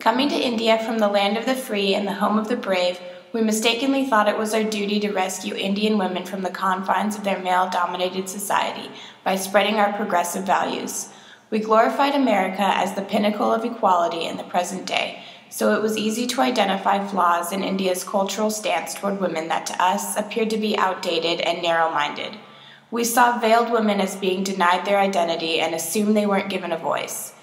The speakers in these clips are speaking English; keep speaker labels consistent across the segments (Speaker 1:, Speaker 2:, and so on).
Speaker 1: Coming to India from the land of the free and the home of the brave, we mistakenly thought it was our duty to rescue Indian women from the confines of their male-dominated society by spreading our progressive values. We glorified America as the pinnacle of equality in the present day, so it was easy to identify flaws in India's cultural stance toward women that to us appeared to be outdated and narrow-minded. We saw veiled women as being denied their identity and assumed they weren't given a voice.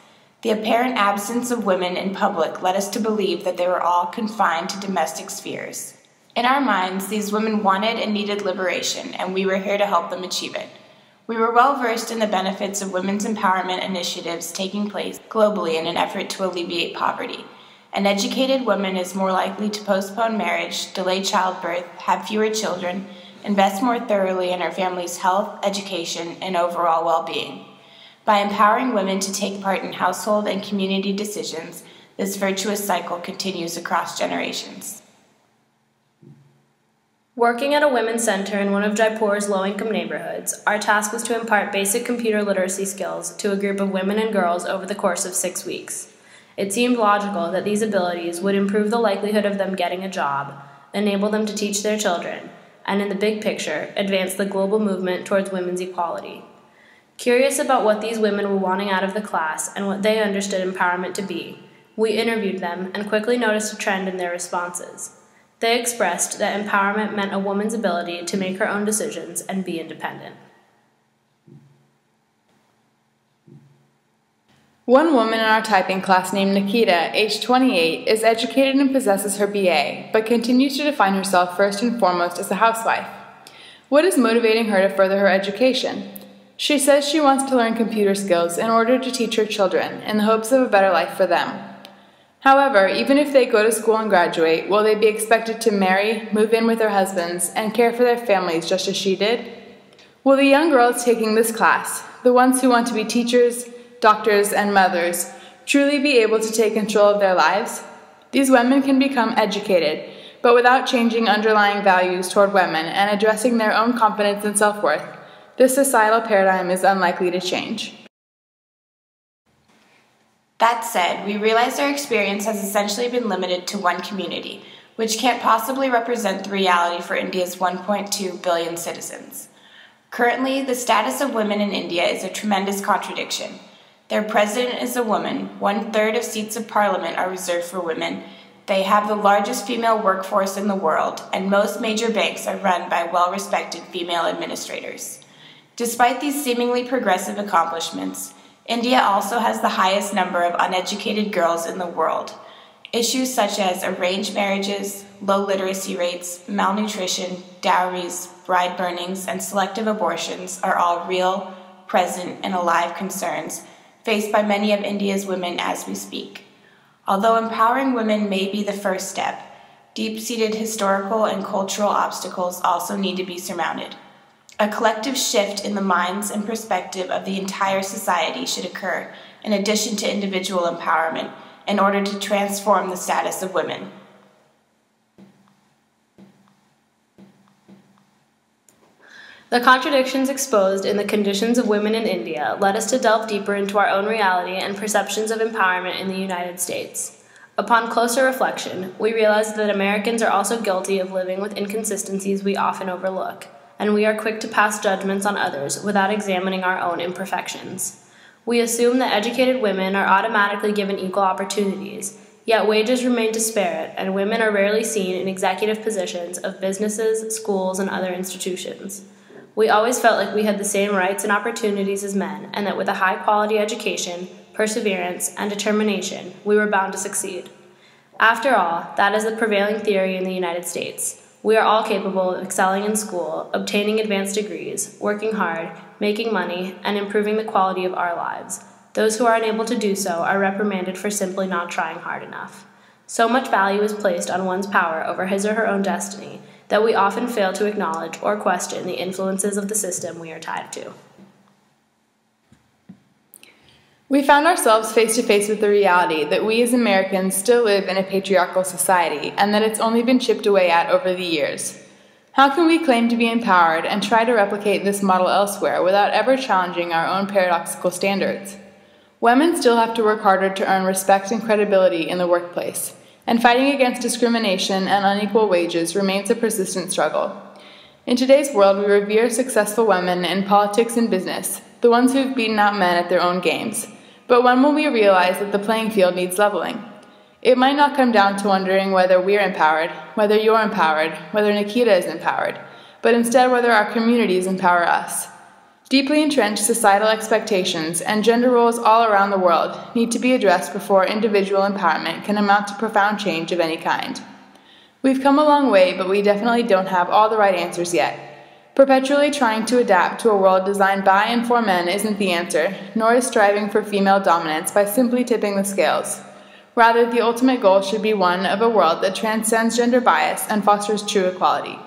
Speaker 1: The apparent absence of women in public led us to believe that they were all confined to domestic spheres. In our minds, these women wanted and needed liberation, and we were here to help them achieve it. We were well versed in the benefits of women's empowerment initiatives taking place globally in an effort to alleviate poverty. An educated woman is more likely to postpone marriage, delay childbirth, have fewer children, invest more thoroughly in her family's health, education, and overall well-being. By empowering women to take part in household and community decisions, this virtuous cycle continues across generations.
Speaker 2: Working at a women's center in one of Jaipur's low-income neighborhoods, our task was to impart basic computer literacy skills to a group of women and girls over the course of 6 weeks. It seemed logical that these abilities would improve the likelihood of them getting a job, enable them to teach their children, and in the big picture, advance the global movement towards women's equality. Curious about what these women were wanting out of the class and what they understood empowerment to be, we interviewed them and quickly noticed a trend in their responses. They expressed that empowerment meant a woman's ability to make her own decisions and be independent.
Speaker 3: One woman in our typing class named Nikita, age 28, is educated and possesses her BA, but continues to define herself first and foremost as a housewife. What is motivating her to further her education? She says she wants to learn computer skills in order to teach her children in the hopes of a better life for them. However, even if they go to school and graduate, will they be expected to marry, move in with their husbands, and care for their families just as she did? Will the young girls taking this class, the ones who want to be teachers, doctors, and mothers, truly be able to take control of their lives? These women can become educated, but without changing underlying values toward women and addressing their own confidence and self-worth, this societal paradigm is unlikely to change.
Speaker 1: That said, we realize our experience has essentially been limited to one community, which can't possibly represent the reality for India's 1.2 billion citizens. Currently, the status of women in India is a tremendous contradiction. Their president is a woman, 1/3 of seats of parliament are reserved for women, they have the largest female workforce in the world, and most major banks are run by well-respected female administrators. Despite these seemingly progressive accomplishments, India also has the highest number of uneducated girls in the world. Issues such as arranged marriages, low literacy rates, malnutrition, dowries, bride burnings, and selective abortions are all real, present, and alive concerns faced by many of India's women as we speak. Although empowering women may be the first step, deep-seated historical and cultural obstacles also need to be surmounted. A collective shift in the minds and perspective of the entire society should occur, in addition to individual empowerment, in order to transform the status of women.
Speaker 2: The contradictions exposed in the conditions of women in India led us to delve deeper into our own reality and perceptions of empowerment in the United States. Upon closer reflection, we realized that Americans are also guilty of living with inconsistencies we often overlook, and we are quick to pass judgments on others without examining our own imperfections. We assume that educated women are automatically given equal opportunities, yet wages remain disparate, and women are rarely seen in executive positions of businesses, schools, and other institutions. We always felt like we had the same rights and opportunities as men, and that with a high-quality education, perseverance, and determination, we were bound to succeed. After all, that is the prevailing theory in the United States. We are all capable of excelling in school, obtaining advanced degrees, working hard, making money, and improving the quality of our lives. Those who are unable to do so are reprimanded for simply not trying hard enough. So much value is placed on one's power over his or her own destiny that we often fail to acknowledge or question the influences of the system we are tied to.
Speaker 3: We found ourselves face to face with the reality that we as Americans still live in a patriarchal society and that it's only been chipped away at over the years. How can we claim to be empowered and try to replicate this model elsewhere without ever challenging our own paradoxical standards? Women still have to work harder to earn respect and credibility in the workplace, and fighting against discrimination and unequal wages remains a persistent struggle. In today's world, we revere successful women in politics and business, the ones who've beaten out men at their own games. But when will we realize that the playing field needs leveling? It might not come down to wondering whether we're empowered, whether you're empowered, whether Nikita is empowered, but instead whether our communities empower us. Deeply entrenched societal expectations and gender roles all around the world need to be addressed before individual empowerment can amount to profound change of any kind. We've come a long way, but we definitely don't have all the right answers yet. Perpetually trying to adapt to a world designed by and for men isn't the answer, nor is striving for female dominance by simply tipping the scales. Rather, the ultimate goal should be one of a world that transcends gender bias and fosters true equality.